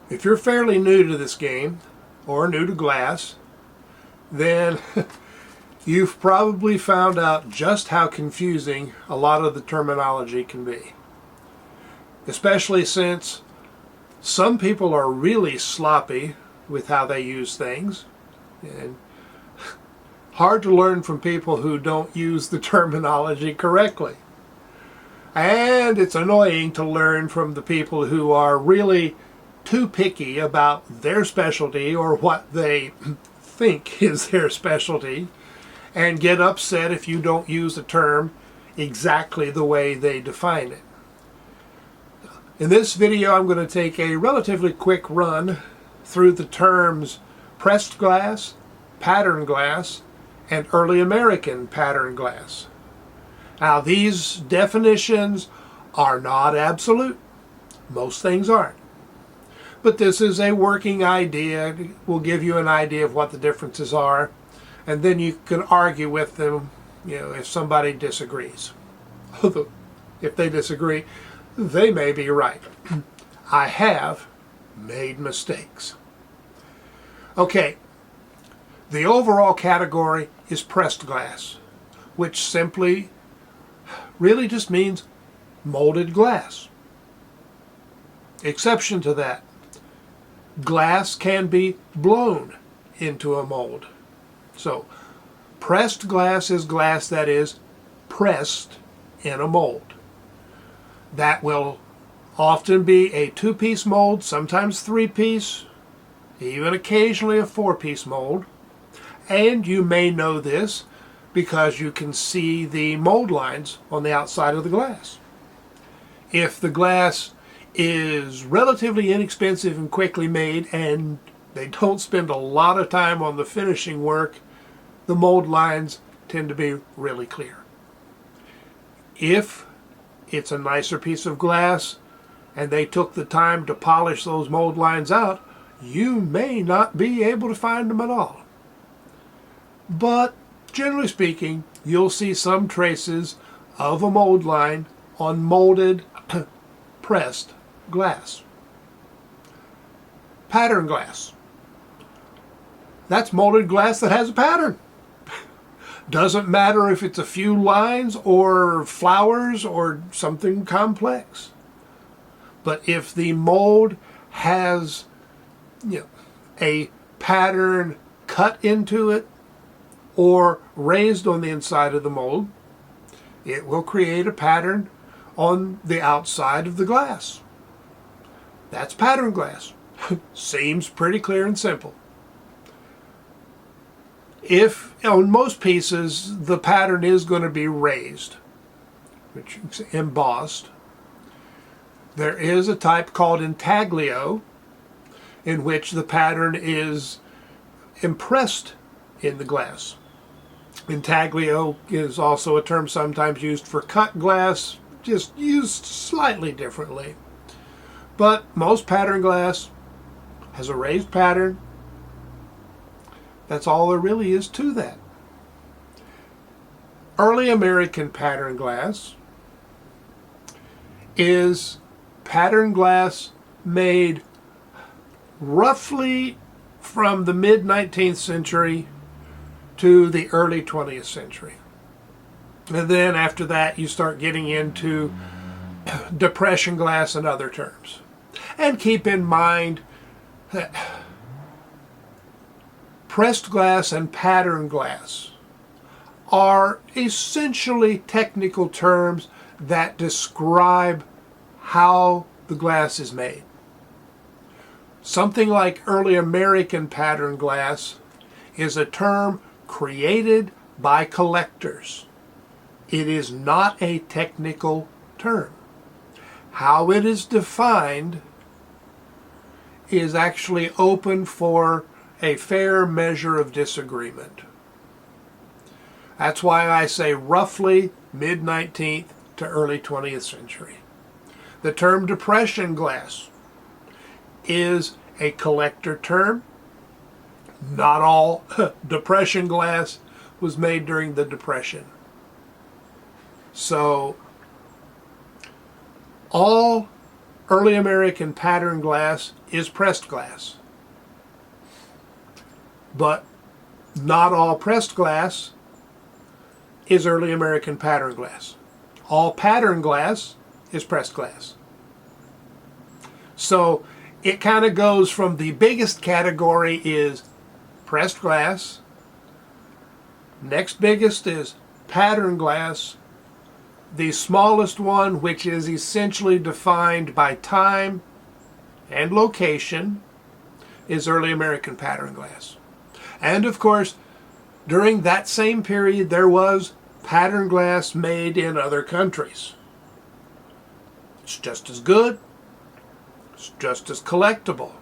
If you're fairly new to this game, or new to glass, then you've probably found out just how confusing a lot of the terminology can be. Especially since some people are really sloppy with how they use things, and hard to learn from people who don't use the terminology correctly. And it's annoying to learn from the people who are really too picky about their specialty or what they think is their specialty, and get upset if you don't use a term exactly the way they define it. In this video, I'm going to take a relatively quick run through the terms pressed glass, pattern glass, and early American pattern glass. Now, these definitions are not absolute. Most things aren't. But this is a working idea. It will give you an idea of what the differences are, and then you can argue with them, if somebody disagrees. Although, if they disagree, they may be right. I have made mistakes. Okay, the overall category is pressed glass, which simply really just means molded glass. Exception to that, glass can be blown into a mold. So, pressed glass is glass that is pressed in a mold. That will often be a 2-piece mold, sometimes 3-piece, even occasionally a 4-piece mold. And you may know this because you can see the mold lines on the outside of the glass. If the glass is relatively inexpensive and quickly made, and they don't spend a lot of time on the finishing work, the mold lines tend to be really clear. If it's a nicer piece of glass and they took the time to polish those mold lines out, you may not be able to find them at all. But generally speaking, you'll see some traces of a mold line on molded pressed glass. Pattern glass. That's molded glass that has a pattern. Doesn't matter if it's a few lines or flowers or something complex. But if the mold has a pattern cut into it or raised on the inside of the mold, it will create a pattern on the outside of the glass. That's pattern glass. Seems pretty clear and simple. If on most pieces the pattern is going to be raised, which is embossed, there is a type called intaglio in which the pattern is impressed in the glass. Intaglio is also a term sometimes used for cut glass, just used slightly differently. But most pattern glass has a raised pattern. That's all there really is to that. Early American pattern glass is pattern glass made roughly from the mid-19th century to the early 20th century. And then after that you start getting into depression glass and other terms. And keep in mind that pressed glass and pattern glass are essentially technical terms that describe how the glass is made. Something like early American pattern glass is a term created by collectors. It is not a technical term. How it is defined is actually open for a fair measure of disagreement. That's why I say roughly mid-19th to early 20th century. The term depression glass is a collector term. Not all depression glass was made during the Depression. So all early American pattern glass is pressed glass. But not all pressed glass is early American pattern glass. All pattern glass is pressed glass. So it kind of goes from the biggest category is pressed glass. Next biggest is pattern glass. The smallest one, which is essentially defined by time and location, is early American pattern glass. And of course, during that same period, there was pattern glass made in other countries. It's just as good. It's just as collectible.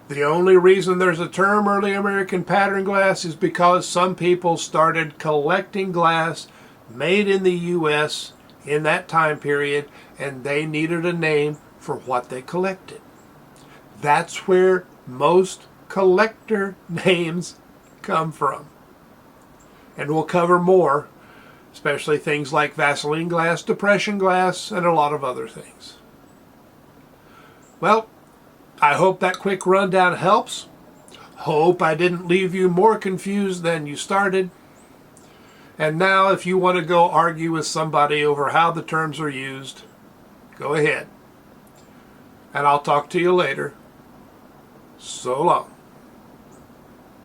The only reason there's a term early American pattern glass is because some people started collecting glass made in the U.S. in that time period, and they needed a name for what they collected. That's where most collector names come from. And we'll cover more, especially things like Vaseline glass, depression glass, and a lot of other things. Well, I hope that quick rundown helps. Hope I didn't leave you more confused than you started. And now if you want to go argue with somebody over how the terms are used, go ahead. And I'll talk to you later. So long.